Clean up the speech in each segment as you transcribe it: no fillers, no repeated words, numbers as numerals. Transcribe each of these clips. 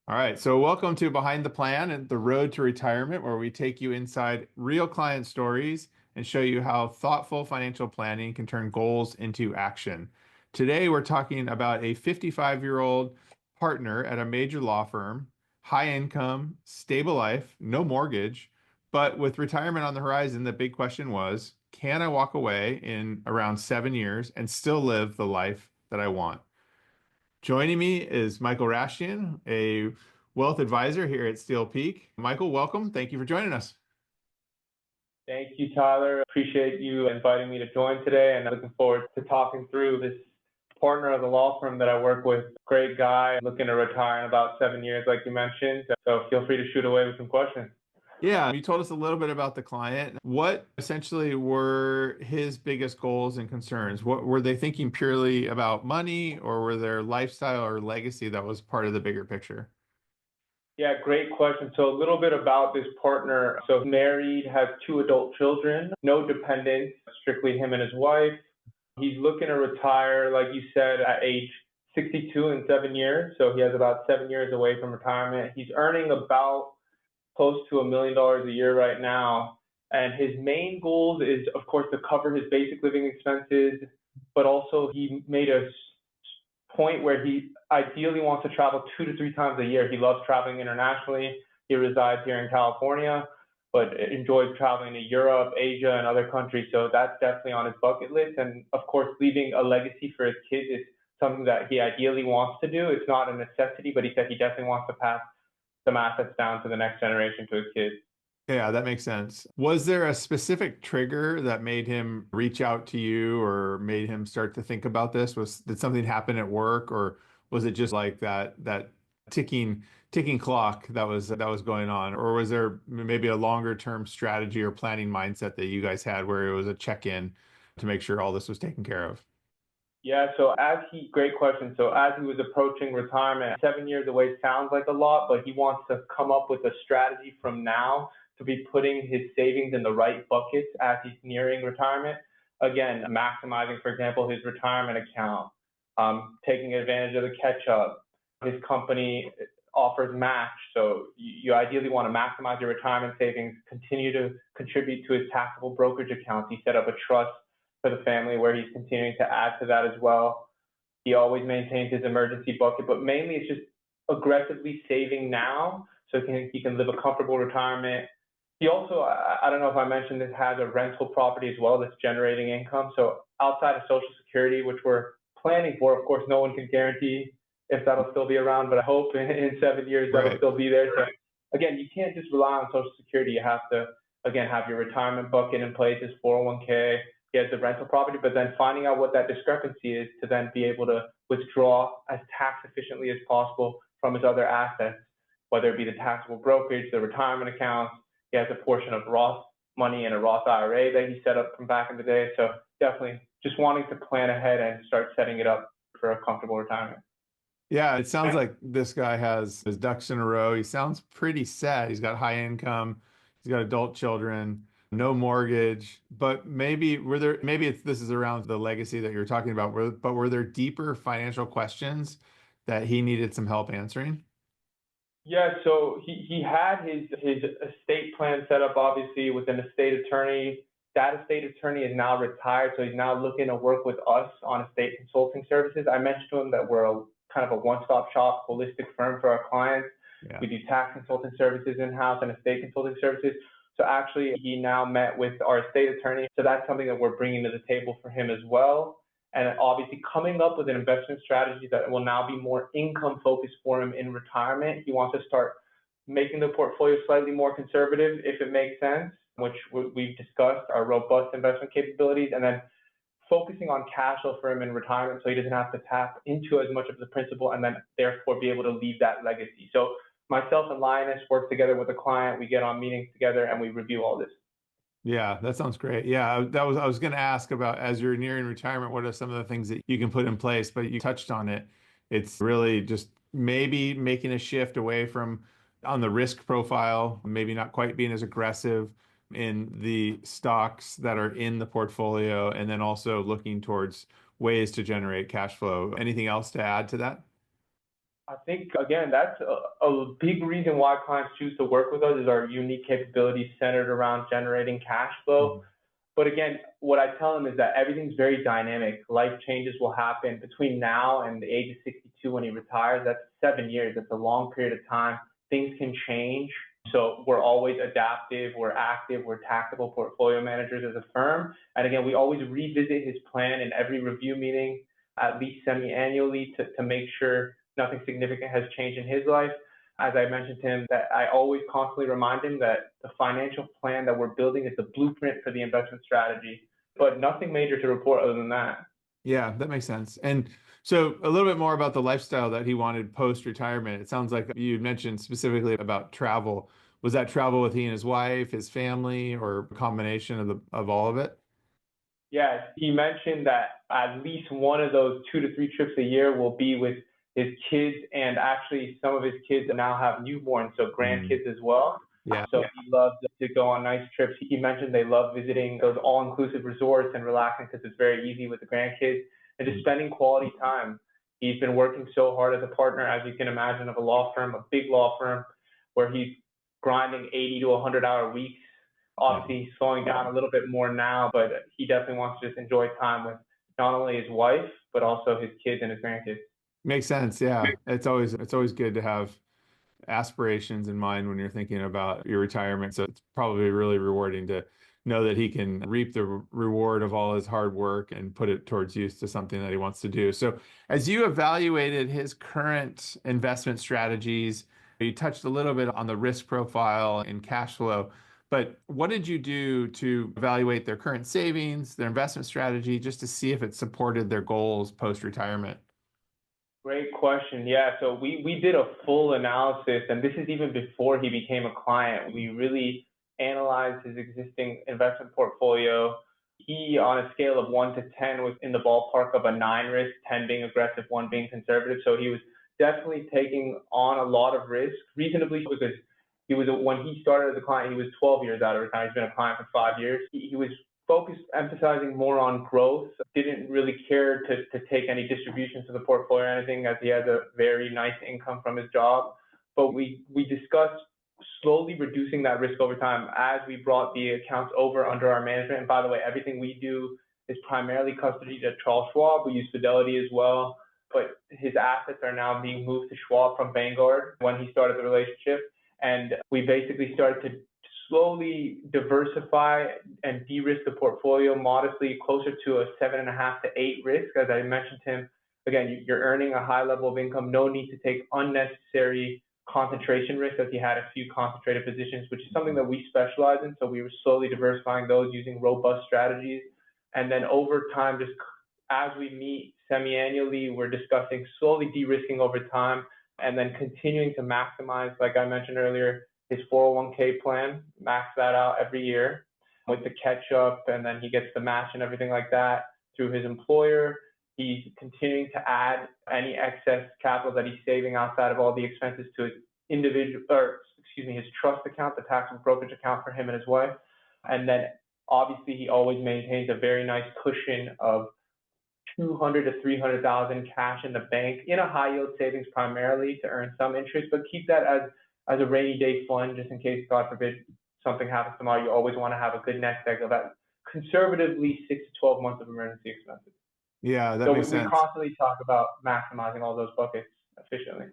All right, so welcome to Behind the Plan and the Road to Retirement, where we take you inside real client stories and show you how thoughtful financial planning can turn goals into action. Today, we're talking about a 55-year-old partner at a major law firm, high income, stable life, no mortgage, but with retirement on the horizon, the big question was, can I walk away in around 7 years and still live the life that I want? Joining me is Michael Rashtian, a wealth advisor here at SteelPeak. Michael, welcome. Thank you for joining us. Thank you, Tyler. Appreciate you inviting me to join today, and I'm looking forward to talking through this partner of the law firm that I work with. Great guy, looking to retire in about 7 years, like you mentioned. So feel free to shoot away with some questions. Yeah, you told us a little bit about the client. What essentially were his biggest goals and concerns? What were they thinking purely about money, or were there lifestyle or legacy that was part of the bigger picture? Yeah, great question. So a little bit about this partner. So married, has two adult children, no dependents, strictly him and his wife. He's looking to retire, like you said, at age 62 in 7 years. So he has about 7 years away from retirement. He's earning about close to $1 million a year right now. And his main goals is, of course, to cover his basic living expenses, but also he made a point where he ideally wants to travel 2 to 3 times a year. He loves traveling internationally. He resides here in California, but enjoys traveling to Europe, Asia, and other countries. So that's definitely on his bucket list. And of course, leaving a legacy for his kids is something that he ideally wants to do. It's not a necessity, but he said he definitely wants to pass some assets down to the next generation to his kids. Yeah, that makes sense. Was there a specific trigger that made him reach out to you or made him start to think about this? Did something happen at work, or was it just like that ticking clock that was going on? Or was there maybe a longer term strategy or planning mindset that you guys had where it was a check-in to make sure all this was taken care of? Yeah, so great question. So as he was approaching retirement, 7 years away sounds like a lot, but he wants to come up with a strategy from now to be putting his savings in the right buckets as he's nearing retirement. Again, maximizing, for example, his retirement account, taking advantage of the catch up. His company offers match. So you ideally want to maximize your retirement savings, continue to contribute to his taxable brokerage accounts. He set up a trust for the family where he's continuing to add to that as well. He always maintains his emergency bucket, but mainly it's just aggressively saving now so he can live a comfortable retirement. He also, I don't know if I mentioned this, has a rental property as well that's generating income. So outside of Social Security, which we're planning for, of course, no one can guarantee if that'll still be around, but I hope in 7 years that'll Right. still be there. So again, you can't just rely on Social Security. You have to, again, have your retirement bucket in place, his 401k, get the rental property, but then finding out what that discrepancy is to then be able to withdraw as tax efficiently as possible from his other assets, whether it be the taxable brokerage, the retirement accounts. He has a portion of Roth money in a Roth IRA that he set up from back in the day. So definitely just wanting to plan ahead and start setting it up for a comfortable retirement. Yeah, it sounds like this guy has his ducks in a row. He sounds pretty set. He's got high income, he's got adult children, no mortgage. But maybe this is around the legacy that you're talking about, but were there deeper financial questions that he needed some help answering? Yeah, so he had his estate plan set up obviously with an estate attorney. That estate attorney is now retired, so he's now looking to work with us on estate consulting services. I mentioned to him that we're kind of a one-stop shop, holistic firm for our clients. Yeah. We do tax consulting services in-house and estate consulting services. So actually, he now met with our estate attorney. So that's something that we're bringing to the table for him as well. And obviously coming up with an investment strategy that will now be more income focused for him in retirement. He wants to start making the portfolio slightly more conservative if it makes sense, which we've discussed, our robust investment capabilities, and then focusing on cash flow for him in retirement so he doesn't have to tap into as much of the principal and then therefore be able to leave that legacy. So myself and Linus work together with a client. We get on meetings together and we review all this. Yeah, that sounds great. Yeah, I was going to ask about as you're nearing retirement, what are some of the things that you can put in place, but you touched on it. It's really just maybe making a shift away from on the risk profile, maybe not quite being as aggressive in the stocks that are in the portfolio, and then also looking towards ways to generate cash flow. Anything else to add to that? I think, again, that's a big reason why clients choose to work with us is our unique capabilities centered around generating cash flow. Mhm. But again, what I tell them is that everything's very dynamic. Life changes will happen between now and the age of 62 when he retires. That's 7 years. That's a long period of time. Things can change. So we're always adaptive, we're active, we're tactical portfolio managers as a firm. And again, we always revisit his plan in every review meeting, at least semi-annually, to make sure nothing significant has changed in his life. As I mentioned to him, that I always constantly remind him that the financial plan that we're building is the blueprint for the investment strategy, but nothing major to report other than that. Yeah, that makes sense. And so a little bit more about the lifestyle that he wanted post-retirement. It sounds like you mentioned specifically about travel. Was that travel with he and his wife, his family, or a combination of all of it? Yeah, he mentioned that at least one of those 2 to 3 trips a year will be with his kids, and actually some of his kids now have newborns, so Mm. grandkids as well. Yeah. So he loves to go on nice trips. He mentioned they love visiting those all-inclusive resorts and relaxing because it's very easy with the grandkids and just Mm. spending quality time. He's been working so hard as a partner, as you can imagine, of a law firm, a big law firm, where he's grinding 80 to 100-hour weeks. Yeah. Obviously, he's slowing down a little bit more now, but he definitely wants to just enjoy time with not only his wife, but also his kids and his grandkids. Makes sense. Yeah. It's always good to have aspirations in mind when you're thinking about your retirement. So it's probably really rewarding to know that he can reap the reward of all his hard work and put it towards use to something that he wants to do. So as you evaluated his current investment strategies, you touched a little bit on the risk profile and cash flow, but what did you do to evaluate their current savings, their investment strategy, just to see if it supported their goals post-retirement? Great question. Yeah, so we did a full analysis, and this is even before he became a client. We really analyzed his existing investment portfolio. He, on a scale of 1 to 10, was in the ballpark of a 9 risk, 10 being aggressive, 1 being conservative. So he was definitely taking on a lot of risk, reasonably, because when he started as a client, he was 12 years out of retirement. He's been a client for 5 years. He was focused, emphasizing more on growth, didn't really care to take any distributions to the portfolio or anything, as he has a very nice income from his job. But we discussed slowly reducing that risk over time as we brought the accounts over under our management. And by the way, everything we do is primarily custodied at Charles Schwab. We use Fidelity as well, but his assets are now being moved to Schwab from Vanguard when he started the relationship. And we basically started to slowly diversify and de-risk the portfolio modestly, closer to a 7.5 to 8 risk. As I mentioned to him, again, you're earning a high level of income, no need to take unnecessary concentration risk, as he had a few concentrated positions, which is something that we specialize in. So we were slowly diversifying those using robust strategies. And then over time, just as we meet semi-annually, we're discussing slowly de-risking over time and then continuing to maximize, like I mentioned earlier, his 401k plan, max that out every year with the catch up, and then he gets the match and everything like that through his employer. He's continuing to add any excess capital that he's saving outside of all the expenses to his his trust account, the taxable brokerage account for him and his wife. And then obviously he always maintains a very nice cushion of 200 to 300,000 cash in the bank in a high yield savings primarily to earn some interest, but keep that as a rainy day fund just in case, God forbid, something happens tomorrow. You always want to have a good nest egg of that conservatively 6 to 12 months of emergency expenses. Yeah, that So makes we sense. constantly talk about maximizing all those buckets efficiently.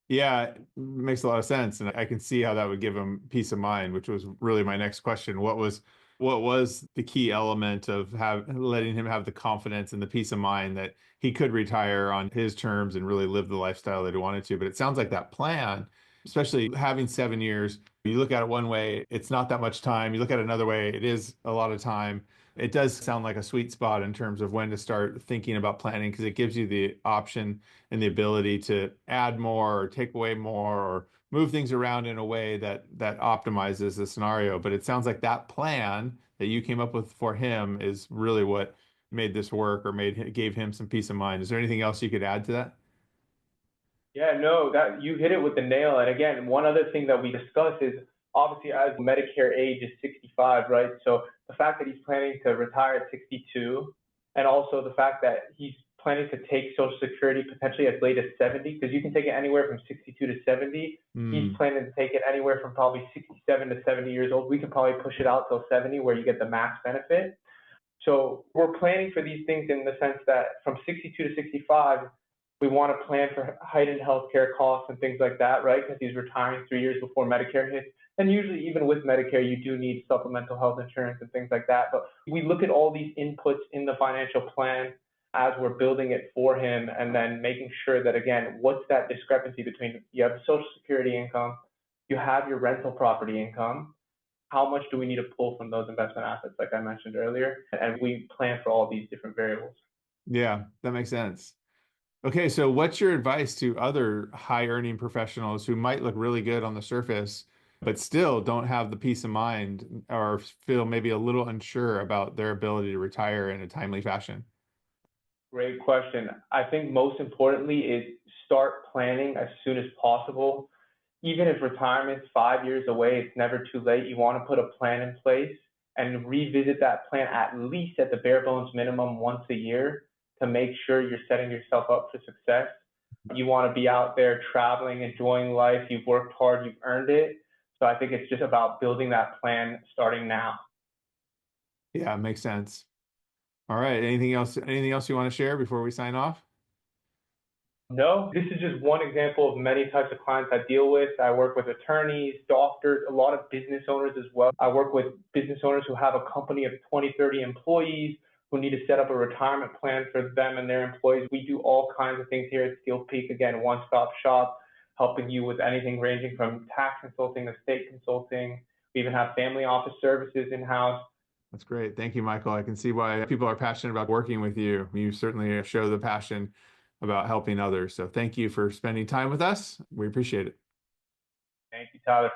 Yeah, it makes a lot of sense, and I can see how that would give him peace of mind, which was really my next question. What was the key element of letting him have the confidence and the peace of mind that he could retire on his terms and really live the lifestyle that he wanted to? But it sounds like that plan, especially having 7 years, you look at it one way, it's not that much time. You look at it another way, it is a lot of time. It does sound like a sweet spot in terms of when to start thinking about planning because it gives you the option and the ability to add more or take away more or move things around in a way that optimizes the scenario. But it sounds like that plan that you came up with for him is really what made this work or gave him some peace of mind. Is there anything else you could add to that? Yeah, no, that you hit it with the nail. And again, one other thing that we discuss is obviously as Medicare age is 65, right? So the fact that he's planning to retire at 62, and also the fact that he's planning to take Social Security potentially as late as 70, because you can take it anywhere from 62 to 70. He's Mm, planning to take it anywhere from probably 67 to 70 years old. We could probably push it out till 70 where you get the max benefit. So we're planning for these things in the sense that from 62 to 65, we want to plan for heightened healthcare costs and things like that, right? Because he's retiring 3 years before Medicare hits. And usually, even with Medicare, you do need supplemental health insurance and things like that. But we look at all these inputs in the financial plan as we're building it for him, and then making sure that, again, what's that discrepancy between you have Social Security income, you have your rental property income, how much do we need to pull from those investment assets, like I mentioned earlier? And we plan for all these different variables. yeah, that makes sense. Okay, so what's your advice to other high earning professionals who might look really good on the surface, but still don't have the peace of mind or feel maybe a little unsure about their ability to retire in a timely fashion? Great question. I think most importantly is start planning as soon as possible. Even if retirement's 5 years away, it's never too late. You want to put a plan in place and revisit that plan at least at the bare bones minimum once a year to make sure you're setting yourself up for success. You want to be out there traveling, enjoying life. You've worked hard, you've earned it. So I think it's just about building that plan starting now. Yeah, makes sense. All right, anything else? Anything else you want to share before we sign off? No, this is just one example of many types of clients I deal with. I work with attorneys, doctors, a lot of business owners as well. I work with business owners who have a company of 20, 30 employees who need to set up a retirement plan for them and their employees. We do all kinds of things here at SteelPeak. Again, one-stop shop, helping you with anything ranging from tax consulting, estate consulting. We even have family office services in-house. That's great. Thank you, Michael. I can see why people are passionate about working with you. You certainly show the passion about helping others. So thank you for spending time with us. We appreciate it. Thank you, Tyler.